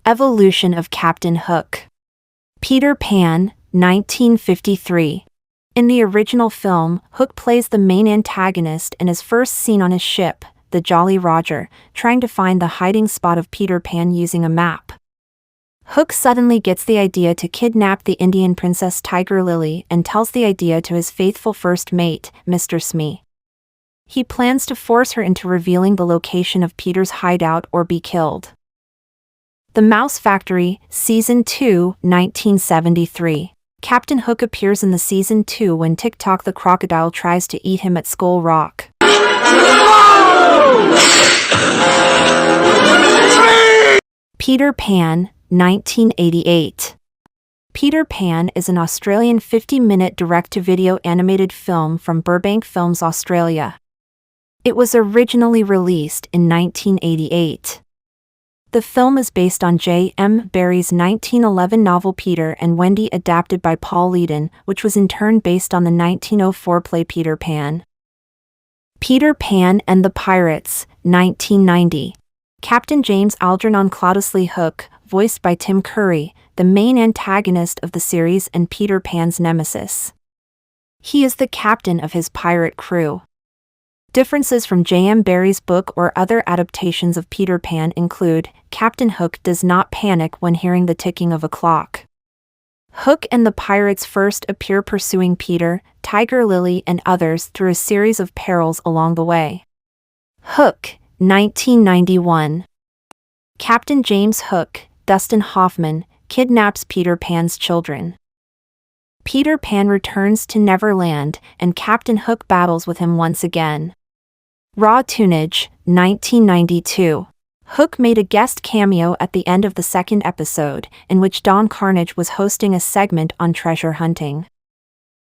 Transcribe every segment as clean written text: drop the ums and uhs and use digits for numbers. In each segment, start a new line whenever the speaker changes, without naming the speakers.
Evolution of Captain Hook. Peter Pan, 1953. In the original film, Hook plays the main antagonist and is first seen on his ship, the Jolly Roger, trying to find the hiding spot of Peter Pan using a map. Hook suddenly gets the idea to kidnap the Indian princess Tiger Lily and tells the idea to his faithful first mate, Mr. Smee. He plans to force her into revealing the location of Peter's hideout or be killed. The Mouse Factory, Season 2, 1973. Captain Hook appears in the Season 2 when Tick-Tock the crocodile tries to eat him at Skull Rock. Peter Pan, 1988. Peter Pan is an Australian 50-minute direct-to-video animated film from Burbank Films, Australia. It was originally released in 1988. The film is based on J.M. Barrie's 1911 novel Peter and Wendy, adapted by Paul Leedon, which was in turn based on the 1904 play Peter Pan. Peter Pan and the Pirates, 1990. Captain James Algernon Cloudesley Hook, voiced by Tim Curry, the main antagonist of the series and Peter Pan's nemesis. He is the captain of his pirate crew. Differences from J.M. Barrie's book or other adaptations of Peter Pan include, Captain Hook does not panic when hearing the ticking of a clock. Hook and the pirates first appear pursuing Peter, Tiger Lily and others through a series of perils along the way. Hook, 1991. Captain James Hook, Dustin Hoffman, kidnaps Peter Pan's children. Peter Pan returns to Neverland, and Captain Hook battles with him once again. Raw Toonage, 1992. Hook made a guest cameo at the end of the second episode, in which Don Carnage was hosting a segment on treasure hunting.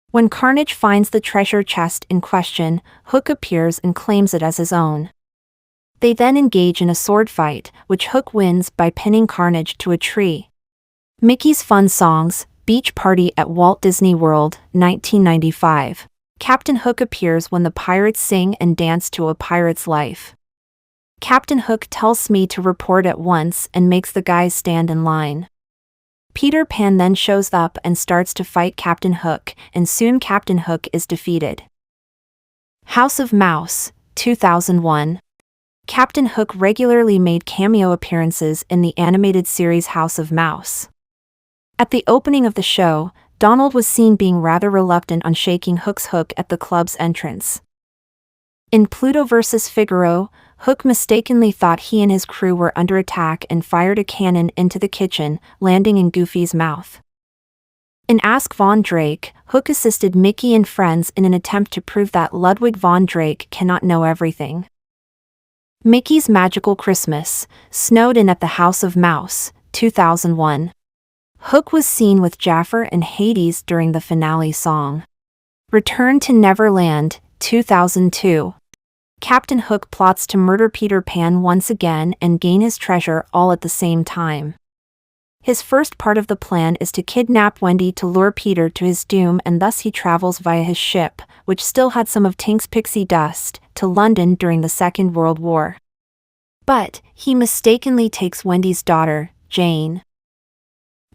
When Carnage finds the treasure chest in question, Hook appears and claims it as his own. They then engage in a sword fight, which Hook wins by pinning Carnage to a tree. Mickey's Fun Songs, Beach Party at Walt Disney World, 1995. Captain Hook appears when the pirates sing and dance to A Pirate's Life. Captain Hook tells Smee to report at once and makes the guys stand in line. Peter Pan then shows up and starts to fight Captain Hook, and soon Captain Hook is defeated. House of Mouse, 2001. Captain Hook regularly made cameo appearances in the animated series House of Mouse. At the opening of the show, Donald was seen being rather reluctant on shaking Hook's hook at the club's entrance. In Pluto vs. Figaro, Hook mistakenly thought he and his crew were under attack and fired a cannon into the kitchen, landing in Goofy's mouth. In Ask Von Drake, Hook assisted Mickey and friends in an attempt to prove that Ludwig von Drake cannot know everything. Mickey's Magical Christmas, snowed in at the House of Mouse, 2001. Hook was seen with Jafar and Hades during the finale song. Return to Neverland, 2002. Captain Hook plots to murder Peter Pan once again and gain his treasure all at the same time. His first part of the plan is to kidnap Wendy to lure Peter to his doom, and thus he travels via his ship, which still had some of Tink's pixie dust, to London during the Second World War. But he mistakenly takes Wendy's daughter, Jane.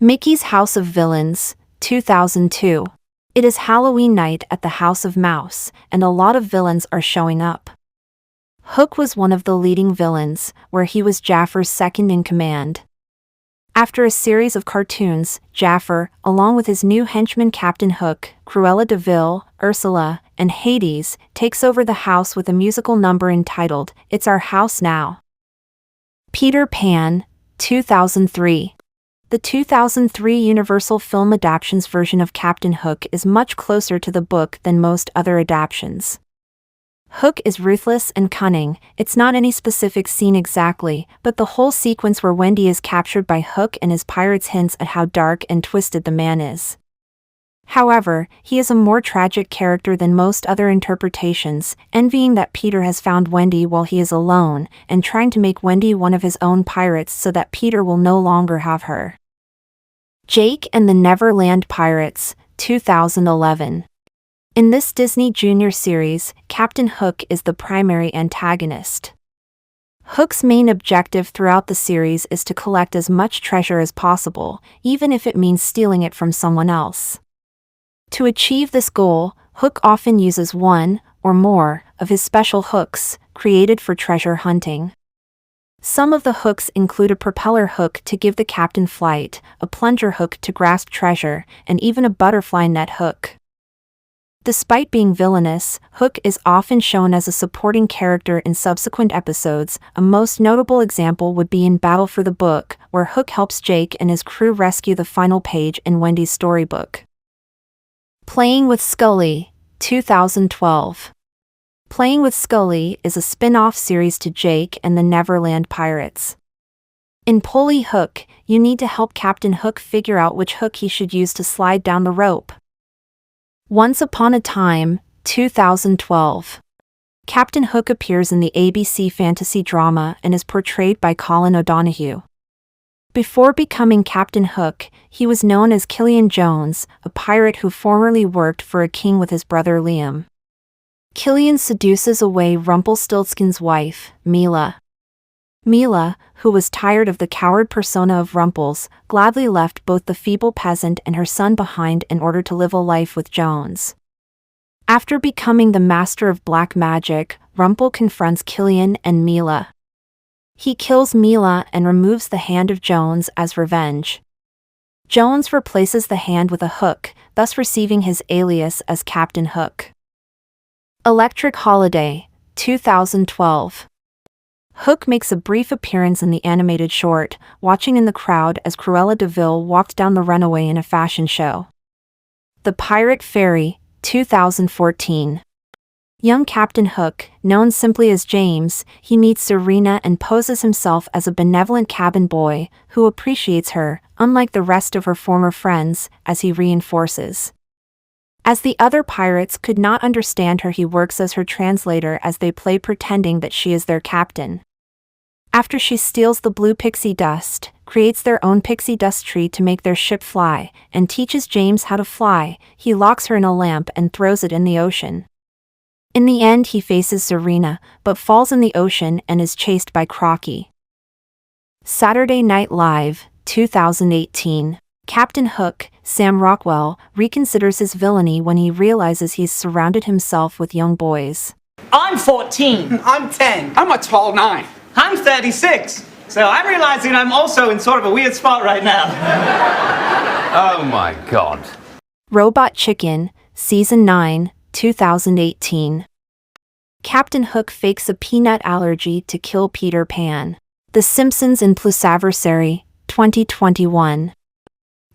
Mickey's House of Villains, 2002. It is Halloween night at the House of Mouse, and a lot of villains are showing up. Hook was one of the leading villains, where he was Jafar's second in command. After a series of cartoons, Jafar, along with his new henchman Captain Hook, Cruella de Vil, Ursula, and Hades, takes over the house with a musical number entitled, It's Our House Now. Peter Pan, 2003. The 2003 Universal Film Adaptations version of Captain Hook is much closer to the book than most other adaptations. Hook is ruthless and cunning. It's not any specific scene exactly, but the whole sequence where Wendy is captured by Hook and his pirates hints at how dark and twisted the man is. However, he is a more tragic character than most other interpretations, envying that Peter has found Wendy while he is alone, and trying to make Wendy one of his own pirates so that Peter will no longer have her. Jake and the Neverland Pirates, 2011. In this Disney Junior series, Captain Hook is the primary antagonist. Hook's main objective throughout the series is to collect as much treasure as possible, even if it means stealing it from someone else. To achieve this goal, Hook often uses one, or more, of his special hooks, created for treasure hunting. Some of the hooks include a propeller hook to give the captain flight, a plunger hook to grasp treasure, and even a butterfly net hook. Despite being villainous, Hook is often shown as a supporting character in subsequent episodes. A most notable example would be in Battle for the Book, where Hook helps Jake and his crew rescue the final page in Wendy's storybook. Playing with Skully, 2012. Playing with Skully is a spin-off series to Jake and the Neverland Pirates. In Pulley Hook, you need to help Captain Hook figure out which hook he should use to slide down the rope. Once Upon a Time, 2012. Captain Hook appears in the ABC fantasy drama and is portrayed by Colin O'Donoghue. Before becoming Captain Hook, he was known as Killian Jones, a pirate who formerly worked for a king with his brother Liam. Killian seduces away Rumpelstiltskin's wife, Mila. Mila, who was tired of the coward persona of Rumpels, gladly left both the feeble peasant and her son behind in order to live a life with Jones. After becoming the master of black magic, Rumpel confronts Killian and Mila. He kills Mila and removes the hand of Jones as revenge. Jones replaces the hand with a hook, thus receiving his alias as Captain Hook. Electric Holiday, 2012. Hook makes a brief appearance in the animated short, watching in the crowd as Cruella de Vil walked down the runway in a fashion show. The Pirate Fairy, 2014. Young Captain Hook, known simply as James, he meets Serena and poses himself as a benevolent cabin boy who appreciates her, unlike the rest of her former friends, as he reinforces. As the other pirates could not understand her, he works as her translator as they play pretending that she is their captain. After she steals the blue pixie dust, creates their own pixie dust tree to make their ship fly, and teaches James how to fly, he locks her in a lamp and throws it in the ocean. In the end, he faces Serena, but falls in the ocean and is chased by Crocky. Saturday Night Live, 2018. Captain Hook, Sam Rockwell, reconsiders his villainy when he realizes he's surrounded himself with young boys.
I'm 14.
I'm 10.
I'm a tall 9.
I'm 36. So I'm realizing I'm also in sort of a weird spot right now.
Oh my God.
Robot Chicken, Season 9, 2018. Captain Hook fakes a peanut allergy to kill Peter Pan. The Simpsons in Plusaversary, 2021.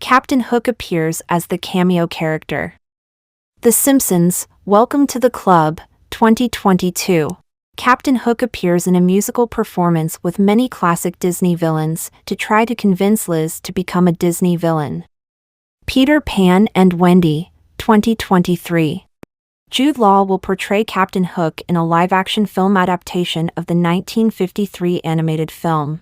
Captain Hook appears as the cameo character. The Simpsons, Welcome to the Club, 2022. Captain Hook appears in a musical performance with many classic Disney villains to try to convince Liz to become a Disney villain. Peter Pan and Wendy, 2023. Jude Law will portray Captain Hook in a live-action film adaptation of the 1953 animated film.